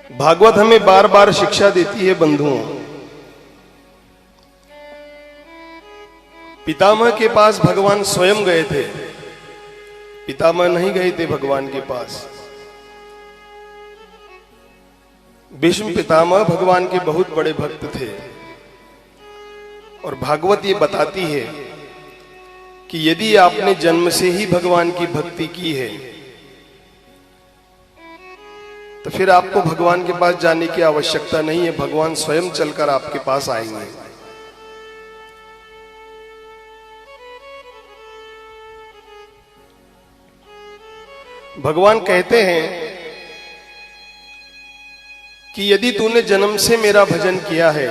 भागवत हमें बार बार शिक्षा देती है बंधुओं, पितामह के पास भगवान स्वयं गए थे, पितामह नहीं गए थे भगवान के पास। भीष्म पितामह भगवान के बहुत बड़े भक्त थे और भागवत ये बताती है कि यदि आपने जन्म से ही भगवान की भक्ति की है तो फिर आपको भगवान के पास जाने की आवश्यकता नहीं है, भगवान स्वयं चलकर आपके पास आएंगे। भगवान कहते हैं कि यदि तूने जन्म से मेरा भजन किया है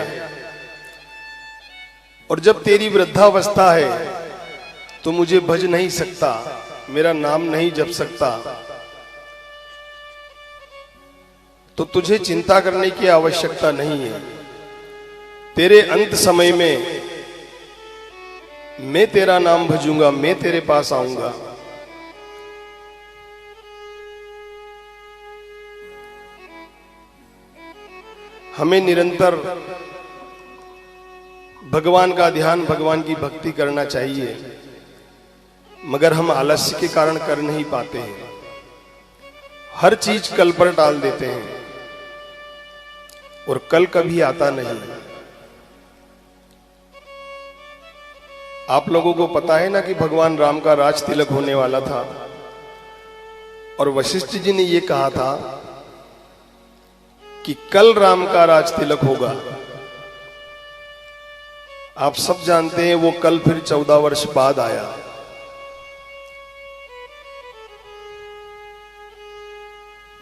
और जब तेरी वृद्धावस्था है तो मुझे भज नहीं सकता, मेरा नाम नहीं जप सकता, तो तुझे चिंता करने की आवश्यकता नहीं है। तेरे अंत समय में मैं तेरा नाम भजूंगा, मैं तेरे पास आऊंगा। हमें निरंतर भगवान का ध्यान, भगवान की भक्ति करना चाहिए, मगर हम आलस्य के कारण कर नहीं पाते हैं। हर चीज कल पर डाल देते हैं और कल कभी आता नहीं। आप लोगों को पता है ना कि भगवान राम का राज तिलक होने वाला था और वशिष्ठ जी ने यह कहा था कि कल राम का राज तिलक होगा। आप सब जानते हैं वो कल फिर 14 वर्ष बाद आया।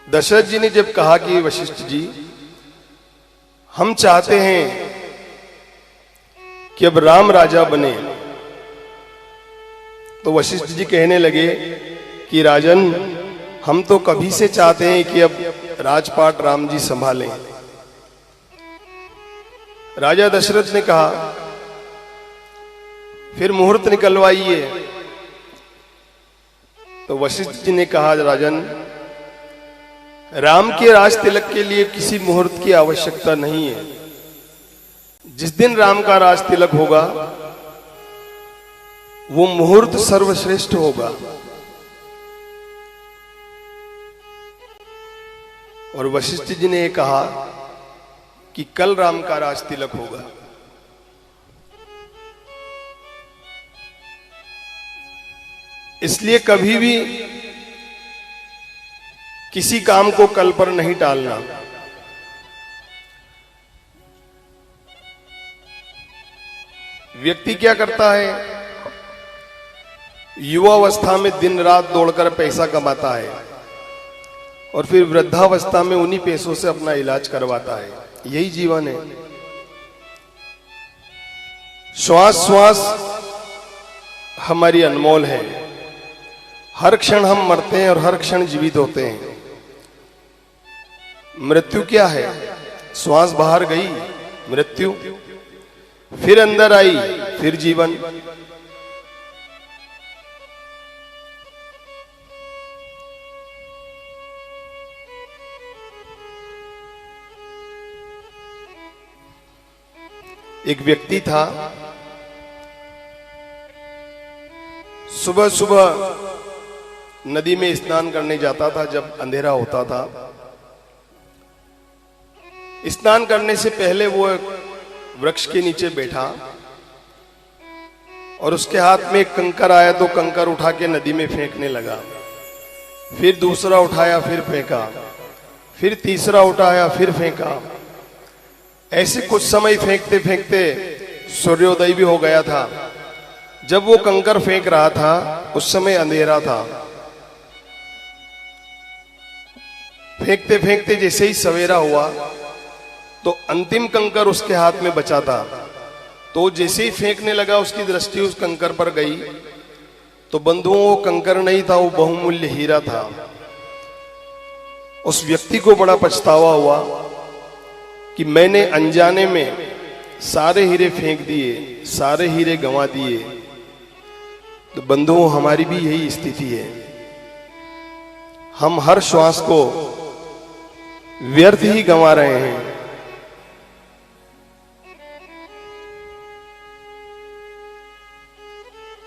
दशरथ जी ने जब कहा कि वशिष्ठ जी हम चाहते हैं कि अब राम राजा बने, तो वशिष्ठ जी कहने लगे कि राजन हम तो कभी से चाहते हैं कि अब राजपाट राम जी संभालें। राजा दशरथ ने कहा फिर मुहूर्त निकलवाइए। तो वशिष्ठ जी ने कहा राजन राम के राज तिलक के लिए किसी मुहूर्त की आवश्यकता नहीं है। जिस दिन राम का राज तिलक होगा वो मुहूर्त सर्वश्रेष्ठ होगा। और वशिष्ठ जी ने कहा कि कल राम का राज तिलक होगा। इसलिए कभी भी किसी काम को कल पर नहीं टालना। व्यक्ति क्या करता है, युवावस्था में दिन रात दौड़कर पैसा कमाता है और फिर वृद्धावस्था में उन्हीं पैसों से अपना इलाज करवाता है। यही जीवन है। श्वास श्वास हमारी अनमोल है। हर क्षण हम मरते हैं और हर क्षण जीवित होते हैं। मृत्यु क्या है? श्वास बाहर गई मृत्यु, फिर अंदर आई फिर जीवन। एक व्यक्ति था, सुबह सुबह नदी में स्नान करने जाता था जब अंधेरा होता था। स्नान करने से पहले वो एक वृक्ष के नीचे बैठा और उसके हाथ में एक कंकर आया तो कंकर उठा के नदी में फेंकने लगा। फिर दूसरा उठाया फिर फेंका, फिर तीसरा उठाया फिर फेंका। ऐसे कुछ समय फेंकते फेंकते सूर्योदय भी हो गया था। जब वो कंकर फेंक रहा था उस समय अंधेरा था। फेंकते फेंकते जैसे ही सवेरा हुआ तो अंतिम कंकर उसके हाथ में बचा था। तो जैसे ही फेंकने लगा उसकी दृष्टि उस कंकर पर गई तो बंधुओं वो कंकर नहीं था, वो बहुमूल्य हीरा था। उस व्यक्ति को बड़ा पछतावा हुआ कि मैंने अनजाने में सारे हीरे फेंक दिए, सारे हीरे गंवा दिए। तो बंधुओं हमारी भी यही स्थिति है। हम हर श्वास को व्यर्थ ही गंवा रहे हैं।